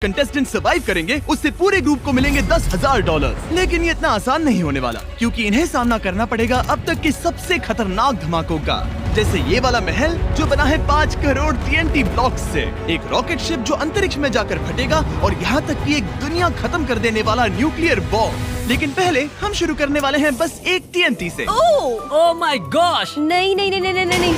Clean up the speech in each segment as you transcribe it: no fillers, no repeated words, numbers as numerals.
Contestant survive करेंगे उससे पूरे ग्रुप को मिलेंगे $10,000। लेकिन ये इतना आसान नहीं होने वाला, क्योंकि इन्हें सामना करना पड़ेगा अब तक के सबसे खतरनाक धमाकों का, जैसे ये वाला महल जो बना है 5 करोड़ TNT ब्लॉक्स से, एक रॉकेट शिप जो अंतरिक्ष में जाकर फटेगा, और यहाँ तक कि एक दुनिया खत्म कर देने वाला न्यूक्लियर बॉम्ब। लेकिन पहले हम शुरू करने वाले हैं बस एक TNT से। Oh my gosh! नहीं नहीं नहीं नहीं नहीं नहीं।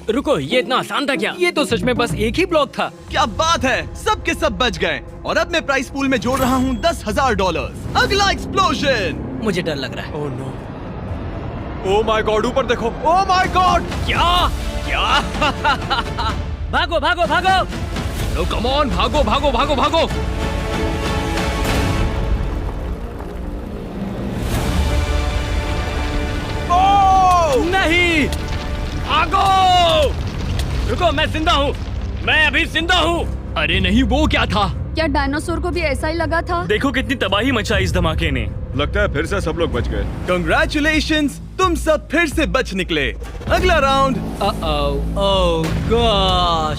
रुको, ये इतना आसान था क्या? ये तो सच में बस एक ही ब्लॉक था। क्या बात है, सब के सब बच गए। और अब मैं प्राइस पूल में जोड़ रहा हूँ $10,000। अगला एक्सप्लोजन। मुझे डर लग रहा है। Oh no! Oh my God, ऊपर देखो! Oh my God! क्या? भागो भागो भागो! नो कम ऑन, भागो भागो भागो भागो! नहीं, भागो! रुको, मैं जिंदा हूँ, मैं अभी जिंदा हूँ। अरे नहीं, वो क्या था? क्या डायनासोर को भी ऐसा ही लगा था? देखो कितनी तबाही मचाई इस धमाके ने। लगता है फिर से सब लोग बच गए। कंग्रेचुलेशंस, तुम सब फिर से बच निकले। अगला राउंड। ओह गॉश!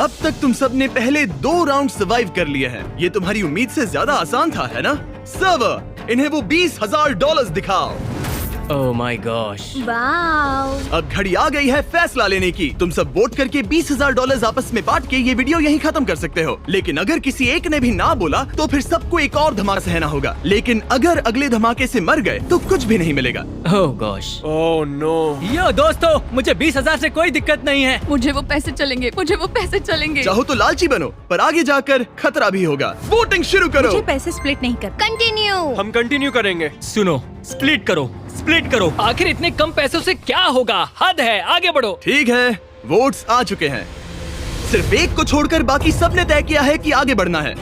अब तक तुम सब ने पहले 2 राउंड सर्वाइव कर लिए हैं। ये तुम्हारी उम्मीद से ज्यादा आसान था, है ना? सर्वर, इन्हें वो $20,000 दिखाओ। Oh my gosh! वाओ! अब घड़ी आ गई है फैसला लेने की। तुम सब वोट करके $20,000 आपस में बांट के ये वीडियो यहीं खत्म कर सकते हो। लेकिन अगर किसी एक ने भी ना बोला तो फिर सबको एक और धमाका सहना होगा। लेकिन अगर अगले धमाके से मर गए तो कुछ भी नहीं मिलेगा। ओह गॉश! Oh no! यो दोस्तों, मुझे 20,000 से कोई दिक्कत नहीं है। मुझे वो पैसे चलेंगे, मुझे वो पैसे चलेंगे। चाहो तो लालची बनो, पर आगे जाकर खतरा भी होगा। वोटिंग शुरू करो। मुझे पैसे स्प्लिट नहीं कर। कंटिन्यू। हम कंटिन्यू करेंगे। सुनो, स्प्लिट करो, स्प्लिट करो। आखिर इतने कम पैसों से क्या होगा? हद है, आगे बढ़ो। ठीक है, वोट्स आ चुके हैं। सिर्फ एक को छोड़कर बाकी सबने तय किया है कि आगे बढ़ना है।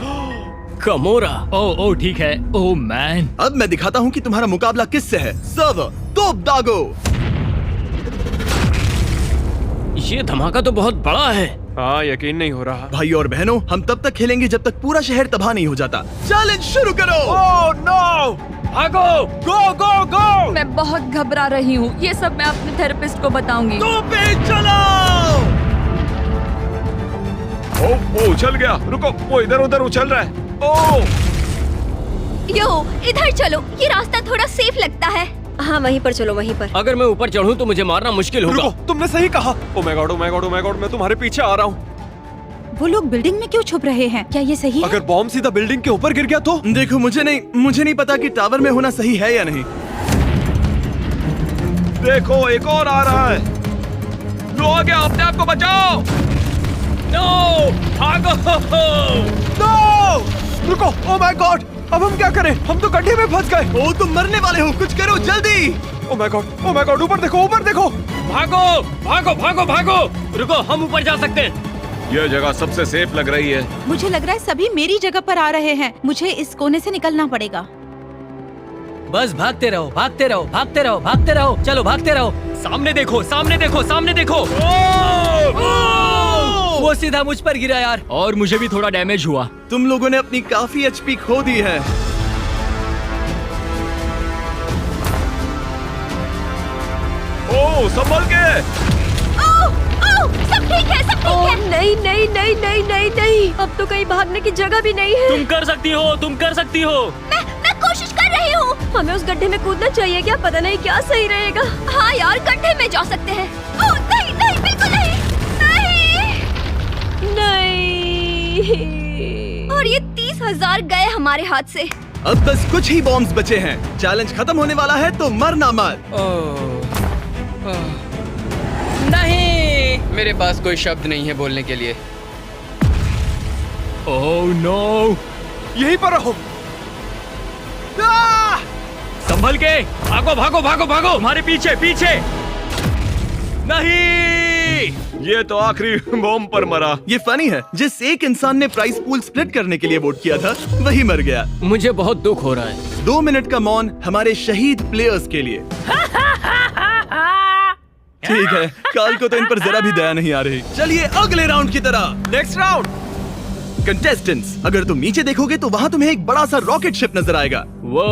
कमोरा। ओह ठीक है। ओह मैन, अब मैं दिखाता हूँ कि तुम्हारा मुकाबला किससे है। सर्वर, तोप दागो। ये धमाका तो बहुत बड़ा है। हाँ, यकीन नहीं हो रहा। भाई और बहनों, हम तब तक खेलेंगे जब तक पूरा शहर तबाह नहीं हो जाता। चैलेंज शुरू करो। Oh no! भागो! गो गो गो! मैं बहुत घबरा रही हूँ। ये सब मैं अपने थेरेपिस्ट को बताऊंगी। पे चलाओ। ओह उछल गया। रुको, वो इधर उधर उछल रहा है। ओह! यो, इधर चलो, ये रास्ता थोड़ा सेफ लगता है। हाँ, वहीं पर चलो, वहीं पर। अगर मैं ऊपर चढ़ूं तो मुझे मारना मुश्किल होगा। रुको, तुमने सही कहा। ओह my God, oh my God, oh my God, मैं तुम्हारे पीछे आ रहा हूँ। वो लोग बिल्डिंग में क्यों छुप रहे हैं? क्या ये सही है? अगर बॉम्ब सीधा बिल्डिंग के ऊपर गिर गया तो? देखो, मुझे नहीं पता कि टावर में होना सही है या नहीं। देखो, एक और आ रहा है। लो, आ गया, अपने आप को बचाओ। नो, भागो! नो! रुको, ओह माय गॉड, अब हम क्या करें? हम तो गड्ढे में फंस गए। ओ, तुम मरने वाले हो, कुछ करो जल्दी। ओह my God, oh my God, ऊपर देखो, ऊपर देखो। भागो भागो भागो भागो! रुको, हम ऊपर जा सकते हैं। यह जगह सबसे सेफ लग रही है। मुझे लग रहा है सभी मेरी जगह पर आ रहे हैं। मुझे इस कोने से निकलना पड़ेगा। बस भागते रहो, भागते रहो, भागते रहो, भागते रहो। चलो, भागते रहो। सामने देखो, सामने देखो, सामने देखो। वो सीधा मुझ पर गिरा यार, और मुझे भी थोड़ा डैमेज हुआ। तुम लोगों ने अपनी काफी HP खो दी है। ओह, संभल के। सब ठीक है, सब ठीक है। नहीं नहीं नहीं नहीं नहीं नहीं, अब तो कहीं भागने की जगह भी नहीं है। तुम कर सकती हो, तुम कर सकती हो। मैं कोशिश कर रही हूँ। हमें उस गड्ढे में कूदना चाहिए क्या? पता नहीं क्या सही रहेगा। हाँ यार, गड्ढे में जा सकते हैं। ओह नहीं नहीं, बिल्कुल नहीं, नहीं। और ये 30,000 गए हमारे हाथ से। अब बस कुछ ही बॉम्ब्स बचे हैं। चैलेंज खत्म होने वाला है, तो मर ना मर। नहीं, मेरे पास कोई शब्द नहीं है बोलने के लिए। Oh no! यहीं पर रहो। संभल के, भागो भागो भागो भागो! हमारे पीछे पीछे! नहीं! ये तो आखिरी बॉम्ब पर मरा। ये फनी है, जिस एक इंसान ने प्राइस पूल स्प्लिट करने के लिए वोट किया था वही मर गया। मुझे बहुत दुख हो रहा है। 2 मिनट का मौन हमारे शहीद प्लेयर्स के लिए। ठीक है, काल को तो इन पर जरा भी दया नहीं आ रही। चलिए अगले राउंड की तरह। Next round. कंटेस्टेंट्स, अगर तुम नीचे देखोगे तो वहाँ तुम्हें एक बड़ा सा रॉकेट शिप नजर आएगा। वो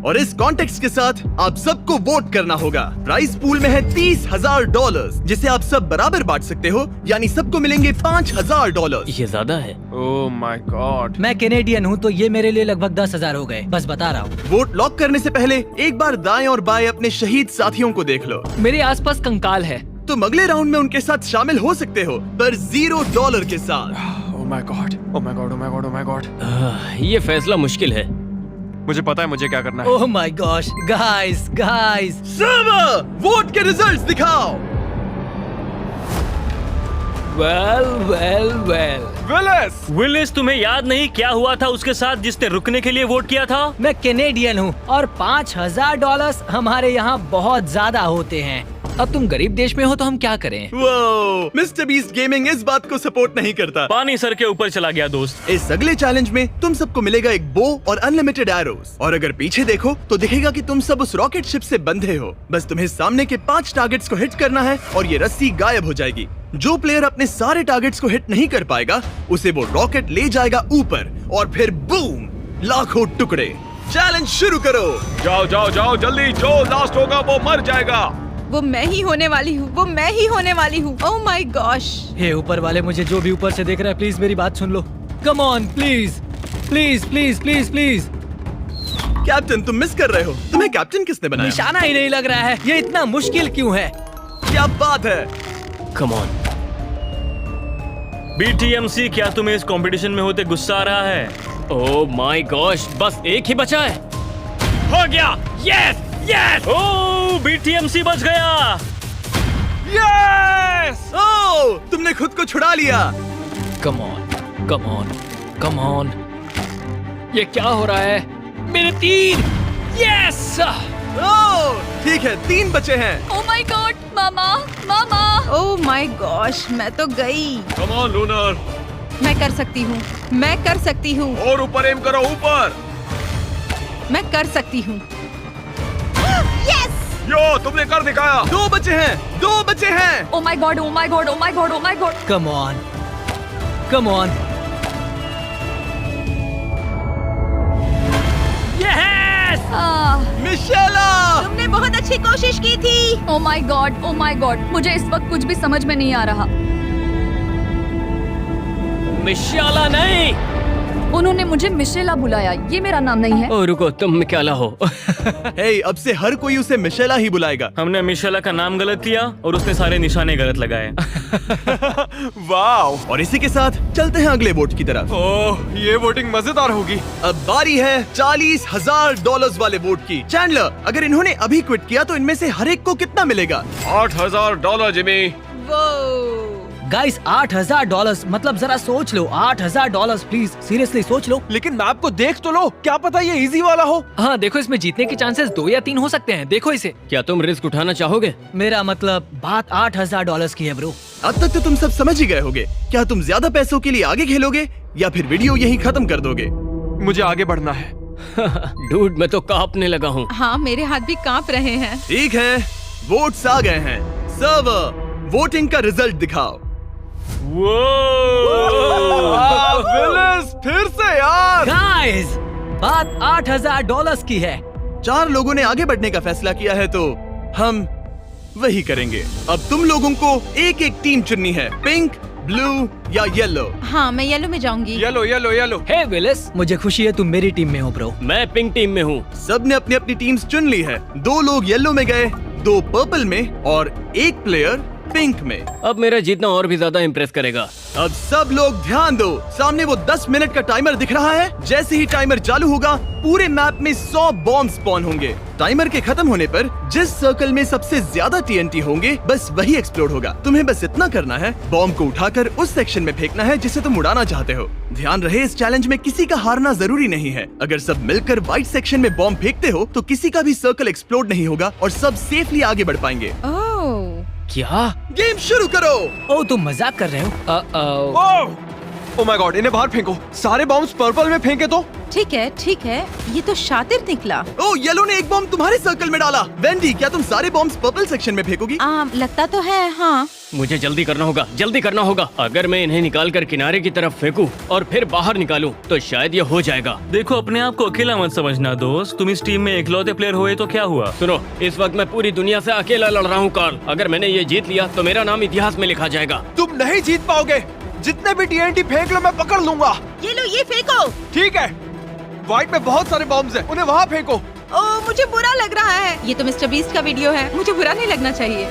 और इस कॉन्टेक्स्ट के साथ आप सबको वोट करना होगा। प्राइस पूल में है $30,000 जिसे आप सब बराबर बांट सकते हो, यानी सबको मिलेंगे $5,000। ये ज्यादा है। ओह माय गॉड। मैं कैनेडियन हूँ तो ये मेरे लिए लगभग 10,000 हो गए, बस बता रहा हूँ। वोट लॉक करने से पहले एक बार दाएं और बाएं अपने शहीद साथियों को देख लो। मेरे आसपास कंकाल है। तुम अगले राउंड में उनके साथ शामिल हो सकते हो, पर $0 के साथ। ओह my God, oh my God, oh my God, oh my God. ये फैसला मुश्किल है। मुझे पता है मुझे क्या करना है। Oh my gosh, guys guys. Server, vote के रिजल्ट्स दिखाओ। वेल विलिस, तुम्हें याद नहीं क्या हुआ था उसके साथ जिसने रुकने के लिए वोट किया था? मैं कैनेडियन हूँ और $5,000 हमारे यहाँ बहुत ज्यादा होते हैं। अब तुम गरीब देश में हो तो हम क्या करें? वो मिस्टर बीस्ट गेमिंग इस बात को सपोर्ट नहीं करता। पानी सर के ऊपर चला गया दोस्त। इस अगले चैलेंज में तुम सबको मिलेगा एक बो और अनलिमिटेड एरोस, और अगर पीछे देखो तो दिखेगा कि तुम सब उस रॉकेट शिप से बंधे हो। बस तुम्हें सामने के 5 टारगेट्स को हिट करना है और ये रस्सी गायब हो जाएगी। जो प्लेयर अपने सारे टारगेट्स को हिट नहीं कर पाएगा उसे वो रॉकेट ले जाएगा ऊपर, और फिर बूम, लाखों टुकड़े। चैलेंज शुरू करो। जाओ जाओ जाओ जल्दी, जो लास्ट होगा वो मर जाएगा। वो मैं ही होने वाली हूँ, वो मैं ही होने वाली हूँ। Oh my gosh. हे ऊपर वाले, मुझे जो भी ऊपर से देख रहा है प्लीज मेरी बात सुन लो। Come on please please please please please. Captain तुम मिस कर रहे हो। तुम्हें कैप्टन किसने बनाया? निशाना ही नहीं लग रहा है। ये इतना मुश्किल क्यों है? क्या बात है। Come on. BTMC, क्या तुम्हें इस कंपटीशन में होते गुस्सा आ रहा है? ओह माय गॉश, बस एक ही बचा है। हो गया, यस यस। ओह BTMC बच गया। यस। ओह, तुमने खुद को छुड़ा लिया। कम on come on come on. ये क्या हो रहा है? मेरे 3। यस। ओह, ठीक है, 3 बचे हैं। Oh my God, mama mama. Oh my gosh, मैं तो गई। Come on lunar. मैं कर सकती हूँ, मैं कर सकती हूँ, और ऊपर एम करो, ऊपर। मैं कर सकती हूँ। यो, तुमने कर दिखाया। 2 बचे हैं, 2 बचे हैं। Oh my God, oh my God, oh my God, oh my God. Come on come on. Yes. Michela, तुमने बहुत अच्छी कोशिश की थी। Oh my God, oh my God, मुझे इस वक्त कुछ भी समझ में नहीं आ रहा। मिशाला नहीं। उन्होंने मुझे मिशेला बुलाया, ये मेरा नाम नहीं है। ओ रुको, तुम मिशाला हो। हे, अब से हर कोई उसे मिशेला ही बुलाएगा। हमने मिशाला का नाम गलत लिया और उसने सारे निशाने गलत लगाए। वाह। और इसी के साथ चलते हैं अगले वोट की तरफ। ओह, ये वोटिंग मजेदार होगी। अब बारी है $40,000 वाले वोट की। चैंडलर, अगर इन्होंने अभी क्विट किया तो इनमें से हर एक को कितना मिलेगा? $8,000 जिमी। वो गाइस $8,000 मतलब जरा सोच लो। $8,000 प्लीज, सीरियसली सोच लो। लेकिन मैप को देख तो लो, क्या पता ये इजी वाला हो। हाँ देखो, इसमें जीतने के चांसेस 2 या 3 हो सकते हैं। देखो इसे। क्या तुम रिस्क उठाना चाहोगे? मेरा मतलब बात $8,000 की है ब्रो। अब तक तो तुम सब समझ ही गए होगे। क्या तुम ज्यादा पैसों के लिए आगे खेलोगे या फिर वीडियो यहीं खत्म कर दोगे? मुझे आगे बढ़ना है। डूड, मैं तो कांपने लगा हूँ। हाँ, मेरे हाथ भी कांप रहे हैं। ठीक है, वोट्स आ गए हैं। सर्वर, वोटिंग का रिजल्ट दिखाओ। विलिस, फिर से यार। गाइस, बात $8,000 की है। 4 लोगों ने आगे बढ़ने का फैसला किया है तो हम वही करेंगे। अब तुम लोगों को एक एक टीम चुननी है, पिंक, ब्लू या येलो। हाँ, मैं येलो में जाऊंगी। Yellow yellow yellow. Hey Willis, मुझे खुशी है तुम मेरी टीम में हो ब्रो। मैं पिंक टीम में हूँ। सबने अपनी अपनी टीम्स चुन ली है। 2 लोग येलो में गए, 2 पर्पल में और 1 प्लेयर पिंक में। अब मेरा जीतना और भी ज्यादा इम्प्रेस करेगा। अब सब लोग ध्यान दो, सामने वो 10 मिनट का टाइमर दिख रहा है। जैसे ही टाइमर चालू होगा पूरे मैप में 100 बॉम्ब स्पॉन होंगे। टाइमर के खत्म होने पर जिस सर्कल में सबसे ज्यादा TNT होंगे बस वही एक्सप्लोड होगा। तुम्हें बस इतना करना है, बॉम्ब को उठाकर उस सेक्शन में फेंकना है जिसे तुम उड़ाना चाहते हो। ध्यान रहे, इस चैलेंज में किसी का हारना जरूरी नहीं है। अगर सब मिलकर व्हाइट सेक्शन में बॉम्ब फेंकते हो तो किसी का भी सर्कल एक्सप्लोड नहीं होगा और सब सेफली आगे बढ़ पाएंगे। ओह, क्या? गेम शुरू करो। ओ, तुम मजाक कर रहे हो? ओह, ओ माय गॉड, इन्हें बाहर फेंको। सारे बॉम्ब्स पर्पल में फेंके तो। ठीक है, ये तो शातिर निकला। ओ, येलो ने एक बॉम्ब तुम्हारे सर्कल में डाला। वेंडी, क्या तुम सारे बॉम्ब्स पर्पल सेक्शन में फेंकोगी? लगता तो है, हाँ। मुझे जल्दी करना होगा। अगर मैं इन्हें निकाल कर किनारे की तरफ फेंकूं और फिर बाहर निकालूं तो शायद ये हो जाएगा। देखो, अपने आप को अकेला मत समझना दोस्त। तुम इस टीम में इकलौते प्लेयर हुए तो क्या हुआ? सुनो, इस वक्त मैं पूरी दुनिया से अकेला लड़ रहा हूँ कार्ल। अगर मैंने ये जीत लिया तो मेरा नाम इतिहास में लिखा जाएगा। तुम नहीं जीत पाओगे। जितने भी TNT फेंक लो, मैं पकड़ लूंगा। ये लो, ये फेंको। ठीक है। व्हाइट में बहुत सारे बॉम्ब्स हैं, उन्हें वहाँ फेंको। ओ, मुझे बुरा लग रहा है। ये तो मिस्टर बीस्ट का वीडियो है, मुझे बुरा नहीं लगना चाहिए।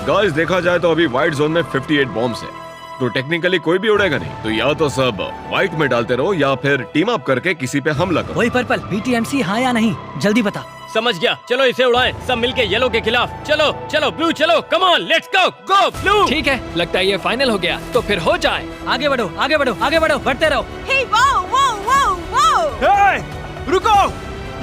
गाइस, देखा जाए तो अभी व्हाइट जोन में 58 बॉम्ब्स है, तो टेक्निकली कोई भी उड़ेगा नहीं। तो या तो सब व्हाइट में डालते रहो या फिर टीम अप करके किसी पे हमला करो। वही पर्पल, BTMC हाँ या नहीं, जल्दी बता। समझ गया, चलो इसे उड़ाएं, सब मिलके येलो के खिलाफ। चलो चलो ब्लू, चलो, come on, let's go, go blue. ठीक है, लगता है ये फाइनल हो गया, तो फिर हो जाए। आगे बढ़ो, बढ़ते रहो। हे, वाओ, वाओ, वाओ, वाओ। हे, रुको।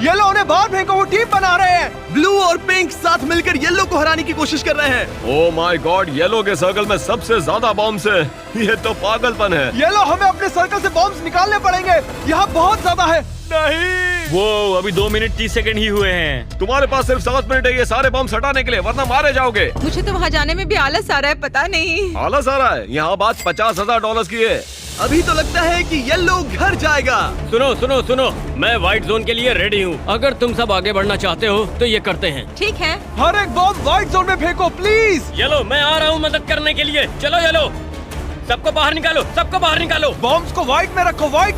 येलो ने बाहर फेंको, वो टीम बना रहे हैं। ब्लू और पिंक साथ मिलकर येलो को हराने की कोशिश कर रहे हैं। ओ माय गॉड, येलो के सर्कल में सबसे ज्यादा बॉम्ब्स है। ये तो पागलपन है। येलो, हमें अपने सर्कल से बॉम्ब्स निकालने पड़ेंगे। यहाँ बहुत ज्यादा है। नहीं, वो अभी 2 मिनट 30 सेकंड ही हुए हैं। तुम्हारे पास सिर्फ 7 मिनट है ये सारे बॉम्ब्स हटाने के लिए, वरना मारे जाओगे। मुझे तो वहाँ जाने में भी आलस आ रहा है, पता नहीं। आलस आ रहा है? यहाँ बात $50,000 की है। अभी तो लगता है कि येलो घर जाएगा। सुनो, मैं व्हाइट जोन के लिए रेडी हूँ। अगर तुम सब आगे बढ़ना चाहते हो तो ये करते हैं। ठीक है। हर एक बॉम्ब व्हाइट जोन में फेंको प्लीज। येलो, मैं आ रहा हूँ मदद करने के लिए। चलो येलो, सबको बाहर निकालो। बॉम्ब्स को व्हाइट में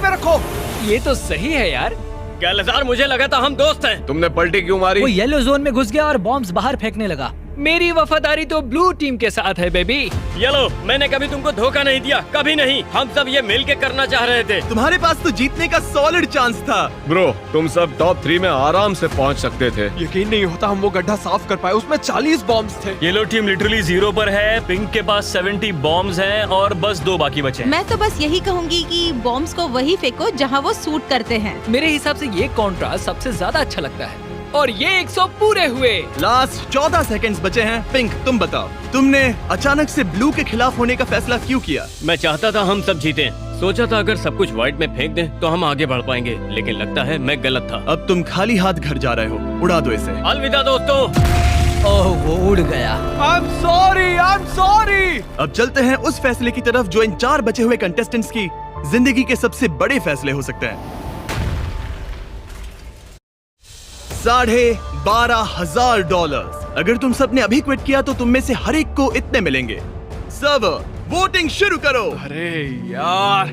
रखो। ये तो सही है यार। गैलजार, मुझे लगा था हम दोस्त हैं। तुमने पलटी क्यों मारी? वो येलो जोन में घुस गया और बॉम्ब्स बाहर फेंकने लगा। मेरी वफादारी तो ब्लू टीम के साथ है बेबी। येलो, मैंने कभी तुमको धोखा नहीं दिया, कभी नहीं। हम सब ये मिल के करना चाह रहे थे। तुम्हारे पास तो जीतने का सॉलिड चांस था। ब्रो, तुम सब टॉप 3 में आराम से पहुंच सकते थे। यकीन नहीं होता हम वो गड्ढा साफ कर पाए। उसमें 40 बॉम्ब्स थे। येलो टीम लिटरली 0 पर है। पिंक के पास 70 बॉम्ब्स हैं और बस 2 बाकी बचे हैं। मैं तो बस यही कहूँगी कि बॉम्ब्स को वही फेंको जहाँ वो सूट करते हैं। मेरे हिसाब से ये कॉन्ट्रास्ट सबसे ज्यादा अच्छा लगता है। और ये 100 पूरे हुए। लास्ट 14 सेकंड्स बचे हैं। पिंक, तुम बताओ, तुमने अचानक से ब्लू के खिलाफ होने का फैसला क्यों किया? मैं चाहता था हम सब जीतें। सोचा था अगर सब कुछ व्हाइट में फेंक दें तो हम आगे बढ़ पाएंगे, लेकिन लगता है मैं गलत था। अब तुम खाली हाथ घर जा रहे हो। उड़ा दो इसे। अलविदा दोस्तों। ओह, वो उड़ गया। I'm sorry। अब चलते हैं उस फैसले की तरफ जो इन 4 बचे हुए कंटेस्टेंट्स की जिंदगी के सबसे बड़े फैसले हो सकते हैं। $12,500। अगर तुम सबने अभी क्विट किया तो तुम में से हर एक को इतने मिलेंगे। सब वोटिंग शुरू करो। अरे यार,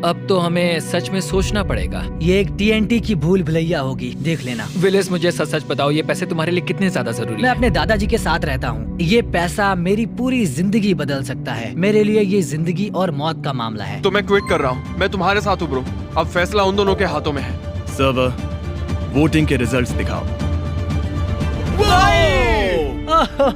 अब तो हमें सच में सोचना पड़ेगा। ये एक TNT की भूल भुलैया होगी, देख लेना। विलिस, मुझे सच बताओ, ये पैसे तुम्हारे लिए कितने ज्यादा जरूरी मैं है? अपने दादाजी के साथ रहता हूँ। ये पैसा मेरी पूरी जिंदगी बदल सकता है। मेरे लिए ये जिंदगी और मौत का मामला है। तो मैं क्विट कर रहा हूँ। मैं तुम्हारे साथ हूँ ब्रो। अब फैसला उन दोनों के हाथों में है। सब वोटिंग के रिजल्ट्स दिखाओ।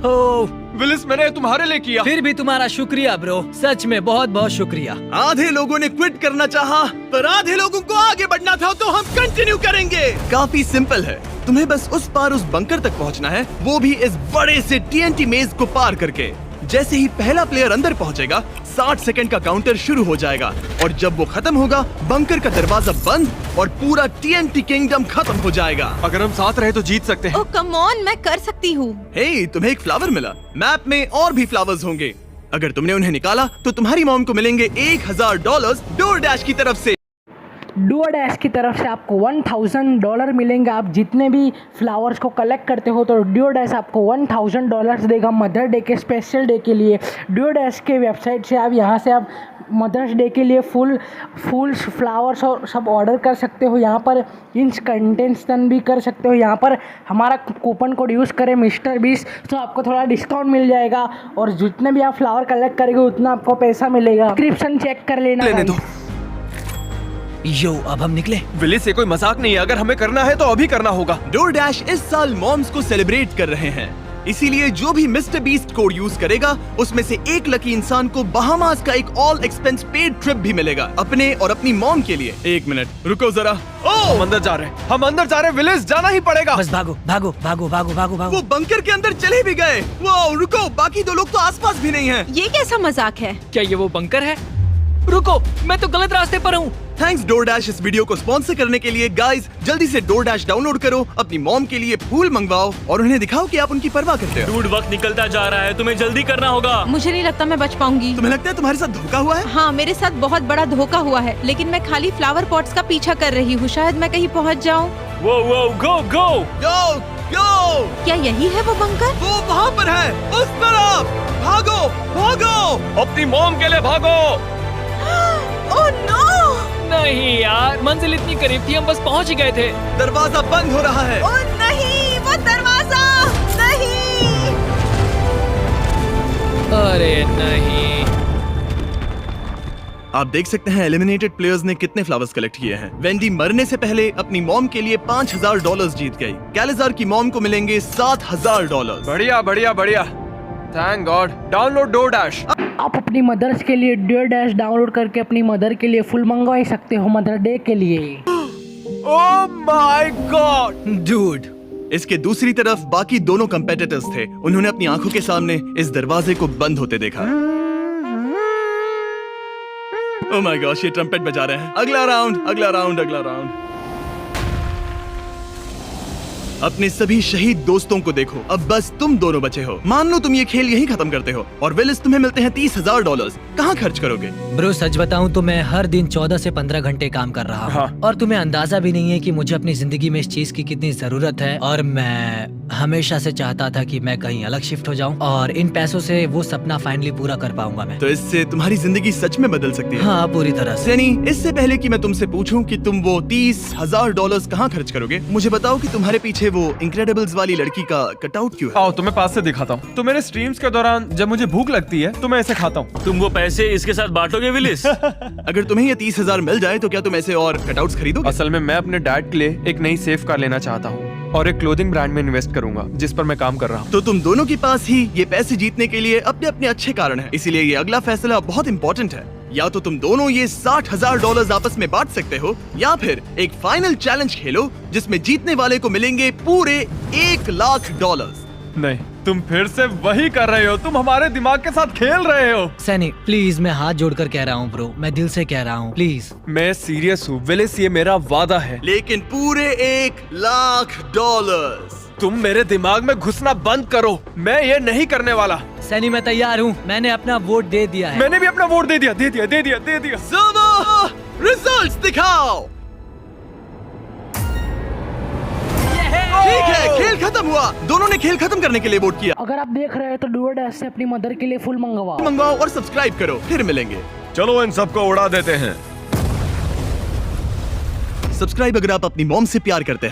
ओह, विलिस, मैंने तुम्हारे लिए किया। फिर भी तुम्हारा शुक्रिया ब्रो, सच में बहुत बहुत शुक्रिया। आधे लोगों ने क्विट करना चाहा, पर आधे लोगों को आगे बढ़ना था, तो हम कंटिन्यू करेंगे। काफी सिंपल है, तुम्हें बस उस पार उस बंकर तक पहुंचना है, वो भी इस बड़े से TNT मेज को पार करके। जैसे ही पहला प्लेयर अंदर पहुंचेगा, 60 सेकंड का काउंटर शुरू हो जाएगा, और जब वो खत्म होगा, बंकर का दरवाजा बंद और पूरा TNT किंगडम खत्म हो जाएगा। अगर हम साथ रहे तो जीत सकते हैं। ओह कम ऑन, मैं कर सकती हूँ। हे, तुम्हें एक फ्लावर मिला। मैप में और भी फ्लावर्स होंगे। अगर तुमने उन्हें निकाला तो तुम्हारी मॉम को मिलेंगे $1,000 डोरडैश की तरफ से। डुओडैश की तरफ से आपको $1,000 मिलेंगे। आप जितने भी फ्लावर्स को कलेक्ट करते हो तो डुओडैश आपको $1,000 देगा मदर डे के स्पेशल डे के लिए। डुओडैश के वेबसाइट से आप यहाँ से आप मदर्स डे के लिए फूल्स फ्लावर्स और सब ऑर्डर कर सकते हो। यहाँ पर इंच कंटेंशन भी कर सकते हो। यहाँ पर हमारा कूपन कोड यूज़ करें मिस्टर 20 तो आपको थोड़ा डिस्काउंट मिल जाएगा, और जितने भी आप फ्लावर कलेक्ट करेंगे उतना आपको पैसा मिलेगा। डिस्क्रिप्शन चेक कर लेना। लेने दो। यो, अब हम निकले। विलिस, ये कोई मजाक नहीं है। अगर हमें करना है तो अभी करना होगा। डोरडैश इस साल मॉम्स को सेलिब्रेट कर रहे हैं, इसीलिए जो भी मिस्टर बीस्ट कोड यूज करेगा उसमें से एक लकी इंसान को बहामास का एक ऑल एक्सपेंस पेड ट्रिप भी मिलेगा, अपने और अपनी मॉम के लिए। 1 मिनट रुको जरा। हम अंदर जा रहे हैं। विलिस, जाना ही पड़ेगा। बस भागो भागो भागो भागो भागो भागो। वो बंकर के अंदर चले भी गए। वो रुको, बाकी 2 लोग तो आसपास भी नहीं हैं। ये कैसा मजाक है? क्या ये वो बंकर है? रुको, मैं तो गलत रास्ते पर हूँ। थैंक्स डोरडैश इस वीडियो को स्पॉन्सर करने के लिए। गाइस जल्दी से डोरडैश डाउनलोड करो, अपनी मॉम के लिए फूल मंगवाओ और उन्हें दिखाओ कि आप उनकी परवाह करते हो। डूड, वक्त निकलता जा रहा है, तुम्हें जल्दी करना होगा। मुझे नहीं लगता मैं बच पाऊंगी। तुम्हें लगता है तुम्हारे साथ धोखा हुआ है? हाँ, मेरे साथ बहुत बड़ा धोखा हुआ है, लेकिन मैं खाली फ्लावर पॉट्स का पीछा कर रही हूँ। शायद मैं कहीं पहुँच जाऊँ। वो गो गो। गो गो! क्या यही है वो बंकर? वो वहाँ पर है, उस तरफ। भागो भागो! अपनी मॉम के लिए भागो। Oh no! नहीं यार, मंजिल इतनी करीब थी, हम बस पहुँच ही गए थे। दरवाजा बंद हो रहा है। ओह नहीं, वो दरवाजा नहीं! अरे नहीं। आप देख सकते हैं एलिमिनेटेड प्लेयर्स ने कितने फ्लावर्स कलेक्ट किए हैं। वेंडी मरने से पहले अपनी मॉम के लिए $5000 जीत गई। कैलिजार की मॉम को मिलेंगे $7000। बढ़िया बढ़िया बढ़िया, थैंक गॉड। Download DoorDash. आप अपनी मदर्स के लिए डोरडैश डाउनलोड करके अपनी मदर के लिए फुल मंगवा ही सकते हो मदर डे के लिए। ओह माय गॉड डूड। इसके दूसरी तरफ बाकी दोनों कंपेटिटर्स थे। उन्होंने अपनी आंखों के सामने इस दरवाजे को बंद होते देखा। ओह माय गॉश, ये ट्रम्पेट बजा रहे हैं। अगला राउंड, अगला राउंड, अगला राउंड। अपने सभी शहीद दोस्तों को देखो, अब बस तुम दोनों बचे हो। मान लो तुम ये खेल यहीं खत्म करते हो और विलिस तुम्हें मिलते हैं $30,000। कहाँ खर्च करोगे? ब्रो सच बताऊं तो मैं हर दिन 14 से 15 घंटे काम कर रहा हूँ और तुम्हें अंदाजा भी नहीं है कि मुझे अपनी जिंदगी में इस चीज की कितनी जरूरत है। और मैं हमेशा से चाहता था कि मैं कहीं अलग शिफ्ट हो जाऊं और इन पैसों से वो सपना फाइनली पूरा कर पाऊंगा मैं। तो इससे तुम्हारी जिंदगी सच में बदल सकती है। हाँ, पूरी तरह से। सैनी, इससे पहले कि मैं तुमसे पूछूं कि तुम वो $30,000 कहाँ खर्च करोगे, मुझे बताओ कि तुम्हारे पीछे वो इनक्रेडिबल्स वाली लड़की का कटआउट क्यों है? आओ तुम्हें पास से दिखाता हूँ। तो मेरे स्ट्रीम्स के दौरान जब मुझे भूख लगती है तो मैं ऐसे खाता हूँ। तुम वो पैसे इसके साथ बांटोगे विलिस? अगर तुम्हें ये 30,000 मिल जाए तो क्या तुम ऐसे और कटआउट्स खरीदोगे? असल में मैं अपने डैड के लिए एक नई सेफ कार लेना चाहता हूँ और एक क्लोथिंग ब्रांड में इन्वेस्ट करूंगा जिस पर मैं काम कर रहा हूँ। तो तुम दोनों के पास ही ये पैसे जीतने के लिए अपने अपने अच्छे कारण हैं। इसीलिए ये अगला फैसला बहुत इंपॉर्टेंट है। या तो तुम दोनों ये $60,000 आपस में बांट सकते हो या फिर एक फाइनल चैलेंज खेलो जिसमें जीतने वाले को मिलेंगे पूरे $1,00,000। नहीं, तुम फिर से वही कर रहे हो। तुम हमारे दिमाग के साथ खेल रहे हो। सैनी प्लीज, मैं हाथ जोड़कर कह रहा हूँ ब्रो, मैं दिल से कह रहा हूँ, प्लीज। मैं सीरियस हूँ विलिस, ये मेरा वादा है। लेकिन पूरे $1,00,000। तुम मेरे दिमाग में घुसना बंद करो, मैं ये नहीं करने वाला। सैनी मैं तैयार हूँ, मैंने अपना वोट दे दिया है। मैंने भी अपना वोट दे दिया, दे दिया, दे दिया, दे दिया। रिजल्ट्स दिखाओ। ठीक है, खेल खत्म हुआ। दोनों ने खेल खत्म करने के लिए वोट किया। अगर आप देख रहे हो तो डोरडैश से अपनी मदर के लिए फुल मंगवाओ और सब्सक्राइब करो। फिर मिलेंगे। चलो इन सबको उड़ा देते हैं। सब्सक्राइब अगर आप अपनी मॉम से प्यार करते हैं।